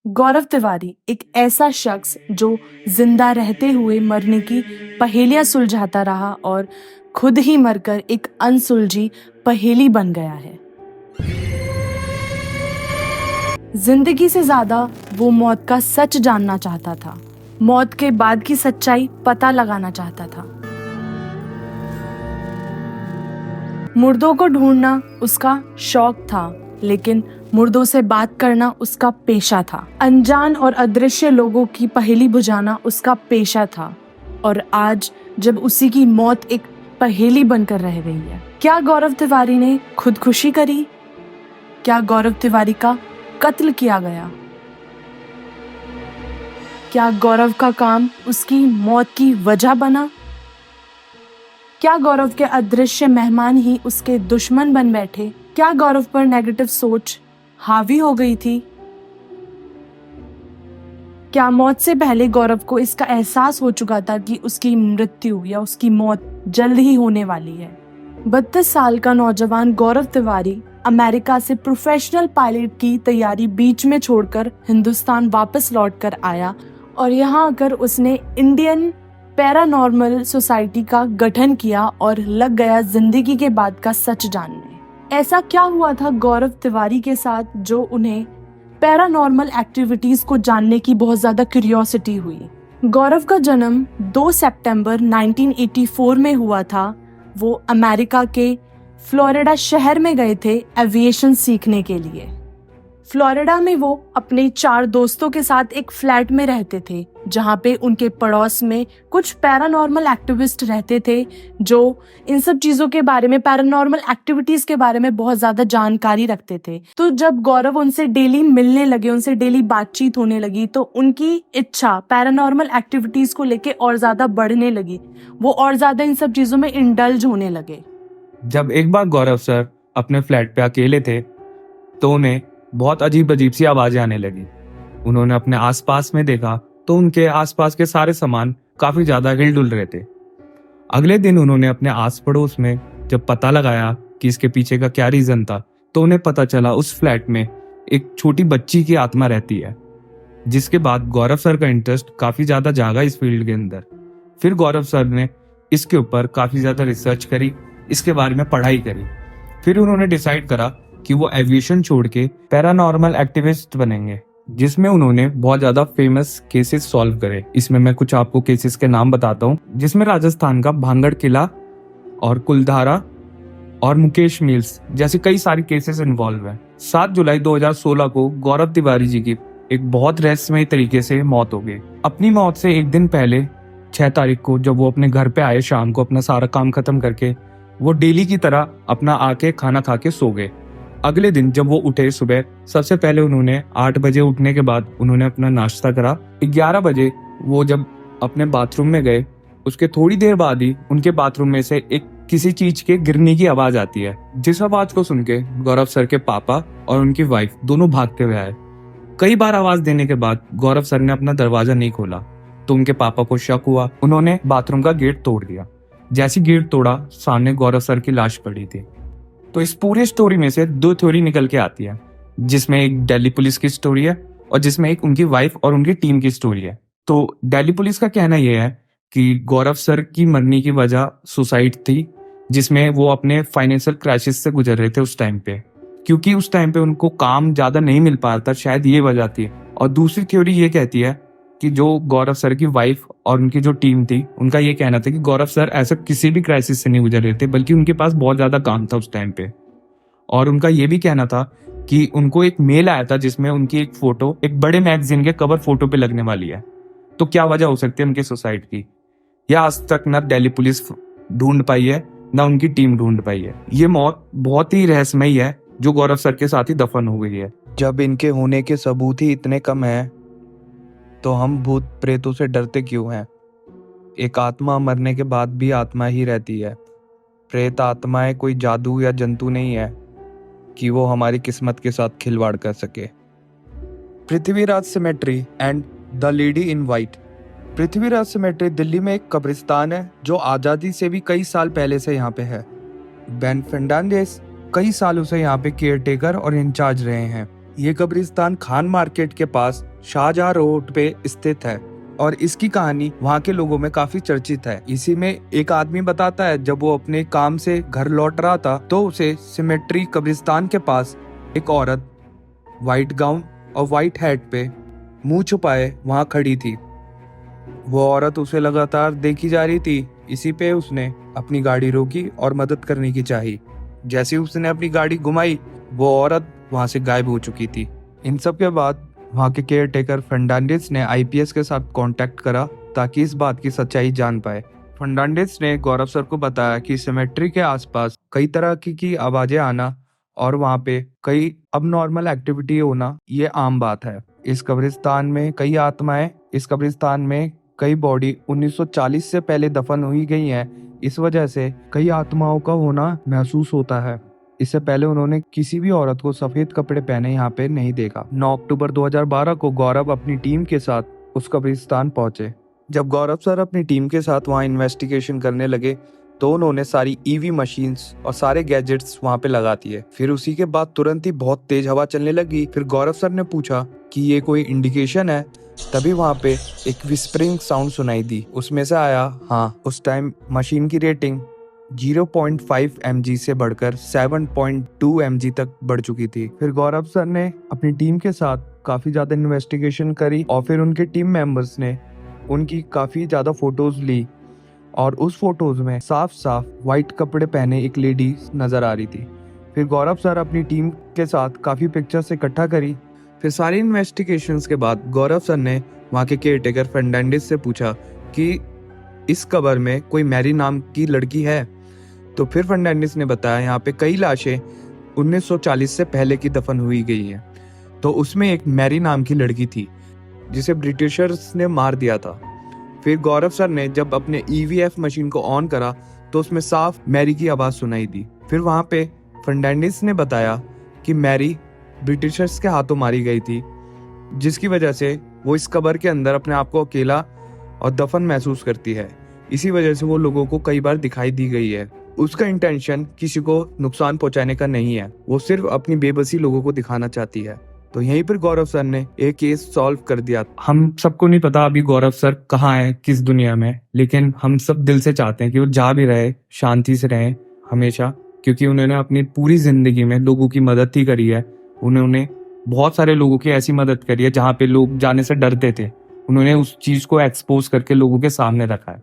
गौरव तिवारी एक ऐसा शख्स जो जिंदा रहते हुए मरने की पहेलियां सुलझाता रहा और खुद ही मरकर एक अनसुलझी पहेली बन गया है। जिंदगी से ज्यादा वो मौत का सच जानना चाहता था। मौत के बाद की सच्चाई पता लगाना चाहता था। मुर्दों को ढूंढना उसका शौक था, लेकिन मुर्दों से बात करना उसका पेशा था। अनजान और अदृश्य लोगों की पहेली बुझाना उसका पेशा था। और आज जब उसी की मौत एक पहेली बनकर रह गई है, क्या गौरव तिवारी ने खुदकुशी करी? क्या गौरव तिवारी का कत्ल किया गया? क्या गौरव का काम उसकी मौत की वजह बना? क्या गौरव के अदृश्य मेहमान ही उसके दुश्मन बन बैठे? क्या गौरव पर नेगेटिव सोच हावी हो गई थी? क्या मौत से पहले गौरव को इसका एहसास हो चुका था कि उसकी मृत्यु या उसकी मौत जल्द ही होने वाली है? 32 साल का नौजवान गौरव तिवारी अमेरिका से प्रोफेशनल पायलट की तैयारी बीच में छोड़कर हिंदुस्तान वापस लौटकर आया और यहाँ आकर उसने इंडियन पैरानॉर्मल सोसाइटी का गठन किया और लग गया जिंदगी के बाद का सच जानने। ऐसा क्या हुआ था गौरव तिवारी के साथ जो उन्हें पैरानॉर्मल एक्टिविटीज को जानने की बहुत ज्यादा क्यूरियोसिटी हुई? गौरव का जन्म 2 सितंबर 1984 में हुआ था। वो अमेरिका के फ्लोरिडा शहर में गए थे एविएशन सीखने के लिए। फ्लोरिडा में वो अपने 4 दोस्तों के साथ एक फ्लैट में रहते थे, जहाँ पे उनके पड़ोस में कुछ पैरानॉर्मल एक्टिविस्ट रहते थे जो इन सब चीजों के बारे में, पैरानॉर्मल एक्टिविटीज के बारे में बहुत ज्यादा जानकारी रखते थे। तो जब गौरव उनसे डेली मिलने लगे, उनसे डेली बातचीत होने लगी, तो उनकी इच्छा पैरानॉर्मल एक्टिविटीज को लेके और ज्यादा बढ़ने लगी। वो और ज्यादा इन सब चीजों में इंडल्ज होने लगे। जब एक बार गौरव सर अपने फ्लैट पे अकेले थे तो उन्हें बहुत अजीब अजीब सी आवाजें आने लगी। उन्होंने अपने आसपास में देखा तो उनके आसपास के सारे सामान काफी ज्यादा हिल-डुल रहे थे। अगले दिन उन्होंने अपने आस पड़ोस में जब पता लगाया कि इसके पीछे का क्या रीजन था, तो उन्हें पता चला उस फ्लैट में एक छोटी बच्ची की आत्मा रहती है। जिसके बाद गौरव सर का इंटरेस्ट काफी ज्यादा जागा इस फील्ड के अंदर। फिर गौरव सर ने इसके ऊपर काफी ज्यादा रिसर्च करी, इसके बारे में पढ़ाई करी। फिर उन्होंने डिसाइड करा कि वो एविएशन छोड़ के पैरानॉर्मल एक्टिविस्ट बनेंगे, जिसमें उन्होंने बहुत ज्यादा फेमस केसेस सॉल्व करे। इसमें मैं कुछ आपको केसेस के नाम बताता हूँ, जिसमें राजस्थान का भांगड़ किला और कुलधारा और मुकेश मिल्स जैसे कई सारे केसेस इन्वॉल्व हैं। 7 जुलाई 2016 को गौरव तिवारी जी की एक बहुत रहस्यमय तरीके से मौत हो गई। अपनी मौत से एक दिन पहले 6 तारीख को जब वो अपने घर पे आए शाम को, अपना सारा काम खत्म करके, वो डेली की तरह अपना आके खाना खा के सो गए। अगले दिन जब वो उठे सुबह, सबसे पहले उन्होंने 8 बजे उठने के बाद उन्होंने अपना नाश्ता करा। 11 बजे वो जब अपने बाथरूम में गए, उसके थोड़ी देर बाद ही उनके बाथरूम में से एक किसी चीज के गिरने की आवाज आती है। जिस आवाज को सुन के गौरव सर के पापा और उनकी वाइफ दोनों भागते हुए आए। कई बार आवाज देने के बाद गौरव सर ने अपना दरवाजा नहीं खोला तो उनके पापा को शक हुआ। उन्होंने बाथरूम का गेट तोड़ दिया। जैसे गेट तोड़ा, सामने गौरव सर की लाश पड़ी थी। तो इस पूरी स्टोरी में से 2 थ्योरी निकल के आती है, जिसमें एक दिल्ली पुलिस की स्टोरी है और जिसमें एक उनकी वाइफ और उनकी टीम की स्टोरी है। तो दिल्ली पुलिस का कहना यह है कि गौरव सर की मरने की वजह सुसाइड थी, जिसमें वो अपने फाइनेंशियल क्राइसिस से गुजर रहे थे उस टाइम पे, क्योंकि उस टाइम पे उनको काम ज्यादा नहीं मिल पा रहा था, शायद ये वजह थी। और दूसरी थ्योरी ये कहती है कि जो गौरव सर की वाइफ और उनकी जो टीम थी, उनका ये कहना था कि गौरव सर ऐसा किसी भी क्राइसिस से नहीं गुजर रहे थे, बल्कि उनके पास बहुत ज्यादा काम था उस टाइम पे। और उनका ये भी कहना था कि उनको एक मेल आया था जिसमें उनकी एक फोटो एक बड़े मैगजीन के कवर फोटो पे लगने वाली है। तो क्या वजह हो सकती है उनकी सुसाइड की? यह आज तक ना दिल्ली पुलिस ढूंढ पाई है, ना उनकी टीम ढूंढ पाई है। ये मौत बहुत ही रहस्यमयी है जो गौरव सर के साथ ही दफन हो गई है। जब इनके होने के सबूत ही इतने कम हैं, तो हम भूत प्रेतों से डरते क्यों हैं? एक आत्मा मरने के बाद भी आत्मा ही रहती है। प्रेत आत्माएं कोई जादू या जंतु नहीं है कि वो हमारी किस्मत के साथ खिलवाड़ कर सके। Prithviraj symmetry and the lady in white. Prithviraj symmetry Delhi में एक कब्रिस्तान है जो आज़ादी से भी कई साल पहले से यहाँ पे है। बेन फर्नांडिस कई सालों से यहाँ पे केयर टेकर और इंचार्ज रहे हैं। ये कब्रिस्तान खान मार्केट के पास शाहजहां रोड पे स्थित है और इसकी कहानी वहाँ के लोगों में काफी चर्चित है। इसी में एक आदमी बताता है जब वो अपने काम से घर लौट रहा था तो उसे सिमेट्री कब्रिस्तान के पास एक औरत व्हाइट गाउन और व्हाइट हैट पे मुंह छुपाए वहाँ खड़ी थी। वो औरत उसे लगातार देखी जा रही थी। इसी पे उसने अपनी गाड़ी रोकी और मदद करने की चाही। जैसे ही उसने अपनी गाड़ी घुमाई वो औरत वहां से गायब हो चुकी थी। इन सब के बाद वहां के केयर टेकर फर्नांडिस ने आईपीएस के साथ कांटेक्ट करा ताकि इस बात की सच्चाई जान पाए। फर्नांडिस ने गौरव सर को बताया कि सिमेट्री के आसपास कई तरह की आवाजें आना और वहां पे कई अबनॉर्मल एक्टिविटी होना ये आम बात है। इस कब्रिस्तान में कई आत्माएं, इस कब्रिस्तान में कई बॉडी 1940 से पहले दफन हुई गई हैं। इस वजह से कई आत्माओं का होना महसूस होता है। इससे पहले उन्होंने किसी भी औरत को सफेद कपड़े पहने यहाँ पे नहीं देखा। 9 अक्टूबर 2012 को गौरव अपनी टीम के साथ उस कब्रिस्तान पहुंचे। जब गौरव सर अपनी टीम के साथ वहाँ इन्वेस्टिगेशन करने लगे तो उन्होंने सारी ईवी मशीन्स और सारे गैजेट्स वहाँ पे लगा दिए। फिर उसी के बाद तुरंत ही बहुत तेज हवा चलने लगी। फिर गौरव सर ने पूछा कि ये कोई इंडिकेशन है। तभी वहाँ पे एक विस्परिंग साउंड सुनाई दी। उसमें से आया हाँ। उस टाइम मशीन की रेटिंग 0.5 mg से बढ़कर 7.2 mg तक बढ़ चुकी थी। फिर गौरव सर ने अपनी टीम के साथ काफी ज्यादा इन्वेस्टिगेशन करी और फिर उनके टीम मेंबर्स ने उनकी काफी ज्यादा फोटोज ली और उस फोटोज में साफ साफ व्हाइट कपड़े पहने एक लेडी नजर आ रही थी। फिर गौरव सर अपनी टीम के साथ काफी पिक्चर्स इकट्ठा करी। फिर सारी इन्वेस्टिगेशंस के बाद गौरव सर ने वहाँ के केयर टेकर फर्नांडिस से पूछा कि इस कब्र में कोई मैरी नाम की लड़की है। तो फिर फर्नांडिस ने बताया यहाँ पे कई लाशें 1940 से पहले की दफन हुई गई है। तो उसमें एक मैरी नाम की लड़की थी जिसे ब्रिटिशर्स ने मार दिया था। फिर गौरव सर ने जब अपने ईवीएफ मशीन को ऑन करा तो उसमें साफ मैरी की आवाज सुनाई दी। फिर वहां पे फर्नांडिस ने बताया कि मैरी ब्रिटिशर्स के हाथों मारी गई थी, जिसकी वजह से वो इस कब्र के अंदर अपने आप को अकेला और दफन महसूस करती है। इसी वजह से वो लोगों को कई बार दिखाई दी गई है। उसका इंटेंशन किसी को नुकसान पहुंचाने का नहीं है, वो सिर्फ अपनी बेबसी लोगों को दिखाना चाहती है। तो यहीं पर गौरव सर ने एक केस सॉल्व कर दिया। हम सबको नहीं पता अभी गौरव सर कहाँ है, किस दुनिया में, लेकिन हम सब दिल से चाहते हैं कि वो जहाँ भी रहे शांति से रहे हमेशा, क्योंकि उन्होंने अपनी पूरी जिंदगी में लोगों की मदद ही करी है। उन्होंने बहुत सारे लोगों की ऐसी मदद करी है जहाँ पे लोग जाने से डरते थे, उन्होंने उस चीज को एक्सपोज करके लोगों के सामने रखा है।